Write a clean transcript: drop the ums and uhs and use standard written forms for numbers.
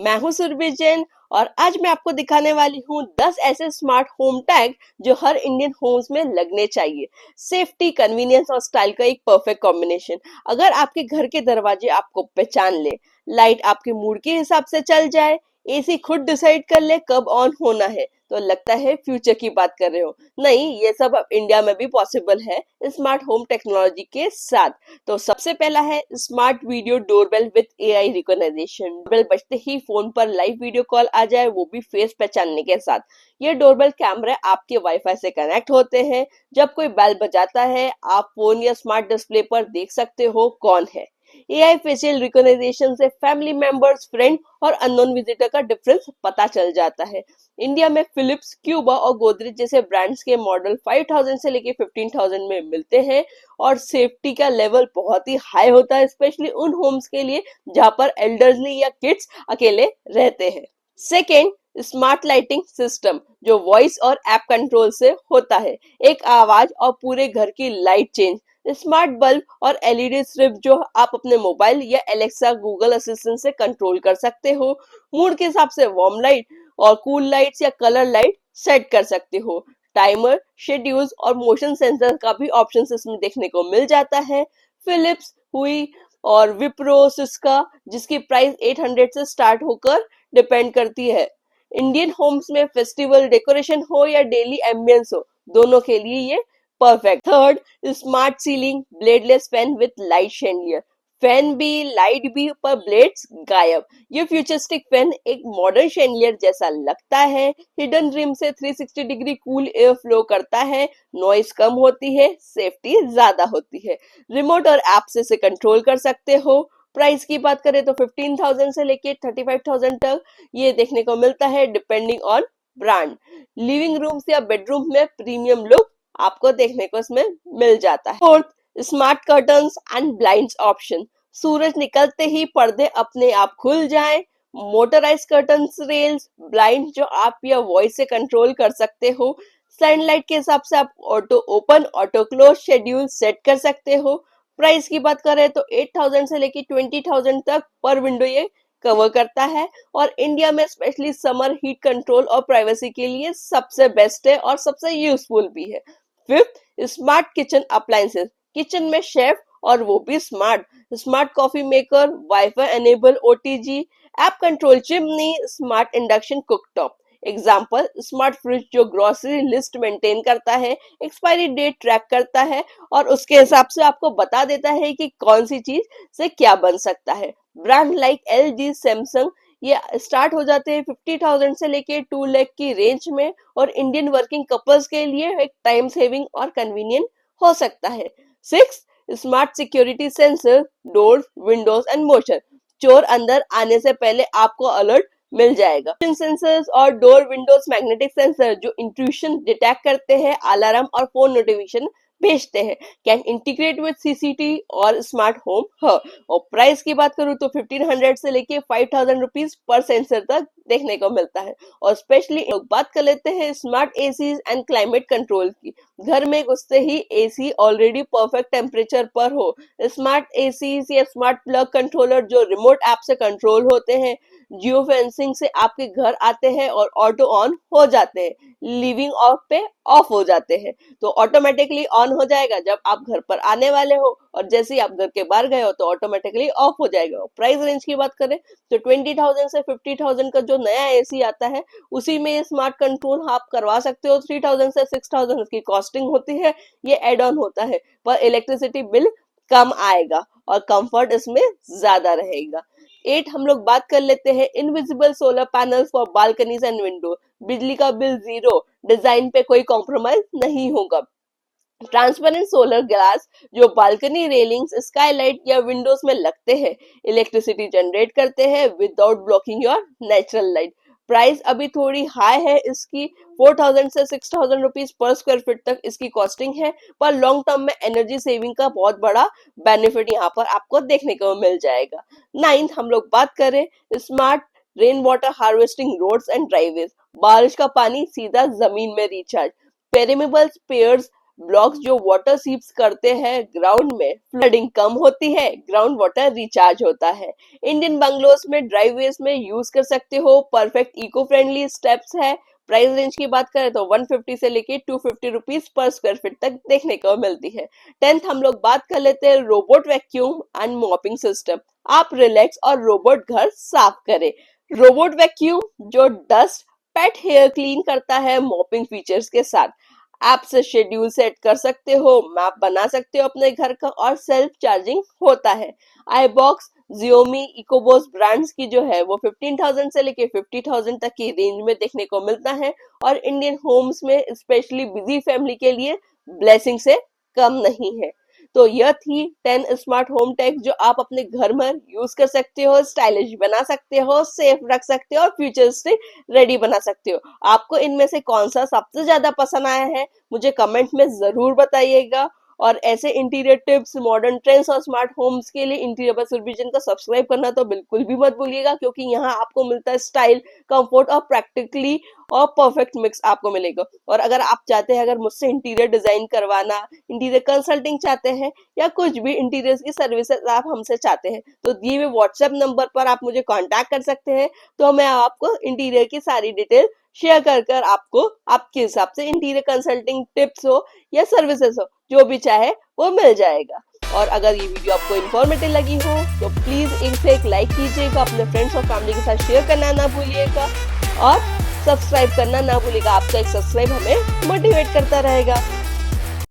मैं हूं सुरभि जैन और आज मैं आपको दिखाने वाली हूं 10 ऐसे स्मार्ट होम टैग जो हर इंडियन होम्स में लगने चाहिए। सेफ्टी, कन्वीनियंस और स्टाइल का एक परफेक्ट कॉम्बिनेशन। अगर आपके घर के दरवाजे आपको पहचान ले, लाइट आपके मूड के हिसाब से चल जाए, एसी खुद डिसाइड कर ले कब ऑन होना है, तो लगता है फ्यूचर की बात कर रहे हो। नहीं, ये सब अब इंडिया में भी पॉसिबल है स्मार्ट होम टेक्नोलॉजी के साथ। तो सबसे पहला है smart video doorbell with AI recognition. Doorbell बजते ही फोन पर लाइव वीडियो कॉल आ जाए, वो भी फेस पहचानने के साथ। ये डोरबेल कैमरे आपके वाईफाई से कनेक्ट होते हैं। जब कोई बेल बजाता है, आप फोन या स्मार्ट डिस्प्ले पर देख सकते हो कौन है। एआई फेशियल रिकॉग्निशन से फैमिली मेंबर्स, फ्रेंड और अननोन विजिटर का डिफरेंस पता चल जाता है। इंडिया में फिलिप्स, क्यूबा और गोदरेज जैसे ब्रांड्स के मॉडल 5000 से लेके 15,000 में मिलते हैं और सेफ्टी का लेवल बहुत ही हाई होता है, स्पेशली उन होम्स के लिए जहां पर एल्डरली या किड्स अकेले रहते हैं। सेकेंड, स्मार्ट लाइटिंग सिस्टम जो वॉइस और ऐप कंट्रोल से होता है। एक आवाज और पूरे घर की लाइट चेंज। स्मार्ट बल्ब और एलईडी स्ट्रिप जो आप अपने मोबाइल या एलेक्सा, गूगल असिस्टेंट से कंट्रोल कर सकते हो। मूड के हिसाब से वार्म लाइट और कूल लाइट्स या कलर लाइट सेट कर सकते हो। टाइमर, शेड्यूल्स और मोशन सेंसर का भी ऑप्शन इसमें देखने को मिल जाता है। फिलिप्स, हुई और विप्रो, सिस्का जिसकी प्राइस 800 से स्टार्ट होकर डिपेंड करती है। इंडियन होम्स में फेस्टिवल डेकोरेशन हो या डेली एम्बियंस हो, दोनों के लिए ये perfect. Third, smart ceiling bladeless fan with light chandelier. Fan भी, लाइट भी, पर ब्लेड्स गायब। ये फ्यूचरिस्टिक फैन एक मॉडर्न शैंडलियर जैसा लगता है। हिडन रिम से 360 डिग्री कूल एयर फ्लो करता है। नॉइस कम होती है, सेफ्टी ज्यादा होती है। रिमोट और ऐप से इसे कंट्रोल कर सकते हो। प्राइस की बात करें तो 15,000 से लेके 35,000 तक ये देखने को मिलता है, depending on brand. Living room या बेडरूम में प्रीमियम लुक आपको देखने को इसमें मिल जाता है। Fourth, smart curtains and blinds option. सूरज निकलते ही पर्दे अपने आप खुल जाएं। मोटराइज कर्टन्स, रेल्स, ब्लाइंड जो आप या वॉइस से कंट्रोल कर सकते हो। सनलाइट के हिसाब से आप auto open, auto close schedule set कर सकते हो। प्राइस की बात करें तो 8,000 से लेके 20,000 तक पर विंडो ये कवर करता है और इंडिया में स्पेशली समर हीट कंट्रोल और प्राइवेसी के लिए सबसे बेस्ट है और सबसे यूजफुल भी है। Fifth, smart kitchen appliances. Kitchen में शेफ और वो भी smart. Smart coffee maker, wifi enable OTG, app control chimney, smart induction cooktop. Example, smart fridge जो ग्रोसरी लिस्ट मेंटेन करता है, एक्सपायरी डेट ट्रैक करता है और उसके हिसाब से आपको बता देता है कि कौन सी चीज से क्या बन सकता है। ब्रांड लाइक एलजी, सैमसंग ये स्टार्ट हो जाते हैं 50,000 से लेके 2 लाख की रेंज में और इंडियन वर्किंग कपल्स के लिए एक टाइम सेविंग और कन्वीनियंट हो सकता है। Six, smart security sensor, door, Windows and motion. चोर अंदर आने से पहले आपको अलर्ट मिल जाएगा। सेंसर्स और डोर विंडोज मैग्नेटिक सेंसर जो इंट्रूशन डिटेक्ट करते हैं, अलार्म और फोन नोटिफिकेशन भेजते हैं। कैन इंटीग्रेट विद सीसीटीवी और स्मार्ट होम हब। और प्राइस की बात करूँ तो 1500 से लेके 5,000 रुपीज पर सेंसर तक देखने को मिलता है। और स्पेशली लोग बात कर लेते हैं smart AC and climate control की। घर में घुसते ही एसी ऑलरेडी परफेक्ट टेम्परेचर पर हो। स्मार्ट एसी या स्मार्ट प्लग कंट्रोलर जो रिमोट ऐप से कंट्रोल होते हैं, जियो फेंसिंग से आपके घर आते हैं और ऑटो ऑन हो जाते हैं। लिविंग ऑफ पे ऑफ हो जाते हैं, तो ऑटोमेटिकली ऑन हो जाएगा जब आप घर पर आने वाले हो और जैसे ही आप घर के बाहर गए हो तो ऑटोमेटिकली ऑफ हो जाएगा। प्राइस रेंज की बात करें तो 20,000 से 50,000 का जो नया एसी आता है उसी में स्मार्ट कंट्रोल आप करवा सकते हो। 3,000 से 6,000 की कॉस्टिंग होती है, ये एड ऑन होता है, पर इलेक्ट्रिसिटी बिल कम आएगा और कंफर्ट इसमें ज्यादा रहेगा। 8, हम लोग बात कर लेते हैं invisible solar panels for balconies and window. बिजली का बिल जीरो, डिजाइन पे कोई कॉम्प्रोमाइज नहीं होगा। ट्रांसपेरेंट सोलर ग्लास जो बालकनी रेलिंग्स, स्काईलाइट या विंडोज में लगते हैं, इलेक्ट्रिसिटी जनरेट करते हैं without blocking your natural light. Price अभी थोड़ी हाई है इसकी, 4,000 से 6,000 रुपीज पर स्क्वायर फीट तक इसकी कॉस्टिंग है, पर लॉन्ग टर्म में एनर्जी सेविंग का बहुत बड़ा बेनिफिट यहाँ पर आपको देखने को मिल जाएगा। 9th, हम लोग बात करें smart rain water harvesting roads and driveways. बारिश का पानी सीधा जमीन में रिचार्ज। पेरिमेबल स्पेयर्स ब्लॉक्स जो वाटर सीप्स करते हैं ग्राउंड में, फ्लडिंग कम होती है, ग्राउंड वाटर रिचार्ज होता है। इंडियन बंगलोज में ड्राइवेज में यूज कर सकते हो, परफेक्ट इको फ्रेंडली स्टेप्स है। प्राइस रेंज की बात करें तो 150 से लेके 250 रुपीज पर स्क्वायर फीट तक देखने को मिलती है। 10th हम लोग बात कर लेते हैं robot vacuum and mopping system. आप रिलैक्स और रोबोट घर साफ करें। रोबोट वैक्यूम जो डस्ट पेट हेयर क्लीन करता है मॉपिंग फीचर्स के साथ। ऐप से शेड्यूल सेट कर सकते हो, मैप बना सकते हो अपने घर का, और सेल्फ चार्जिंग होता है। आईबॉक्स, Xiaomi, इकोबॉस ब्रांड्स की जो है वो 15,000 से लेके 50,000 तक की रेंज में देखने को मिलता है, और इंडियन होम्स में स्पेशली बिजी फैमिली के लिए ब्लेसिंग से कम नहीं है। तो यह थी 10 स्मार्ट होम टेक जो आप अपने घर में यूज कर सकते हो, स्टाइलिश बना सकते हो, सेफ रख सकते हो और फ्यूचरिस्टिक रेडी बना सकते हो। आपको इनमें से कौन सा सबसे ज्यादा पसंद आया है मुझे कमेंट में जरूर बताइएगा। और ऐसे इंटीरियर टिप्स, मॉडर्न ट्रेंड्स और स्मार्ट होम्स के लिए इंटीरियर बस रिवीजन को सब्सक्राइब करना तो बिल्कुल भी मत भूलिएगा, क्योंकि यहाँ आपको मिलता है स्टाइल, कंफर्ट और प्रैक्टिकली और परफेक्ट मिक्स आपको मिलेगा। और अगर आप चाहते हैं, अगर मुझसे इंटीरियर डिजाइन करवाना, इंटीरियर कंसल्टिंग चाहते हैं, या कुछ भी इंटीरियर की सर्विसेज आप हमसे चाहते हैं, तो दिए हुए व्हाट्सएप नंबर पर आप मुझे कांटेक्ट कर सकते हैं। तो मैं आपको इंटीरियर की सारी डिटेल शेयर कर आपको आपके हिसाब से इंटीरियर कंसल्टिंग टिप्स हो या सर्विसेज हो, जो भी चाहे वो मिल जाएगा। और अगर ये वीडियो आपको इन्फॉर्मेटिव लगी हो तो प्लीज इसे एक लाइक कीजिएगा, अपने फ्रेंड्स और फैमिली के साथ शेयर करना ना भूलिएगा, और सब्सक्राइब करना ना भूलिएगा। आपका एक सब्सक्राइब हमें मोटिवेट करता रहेगा।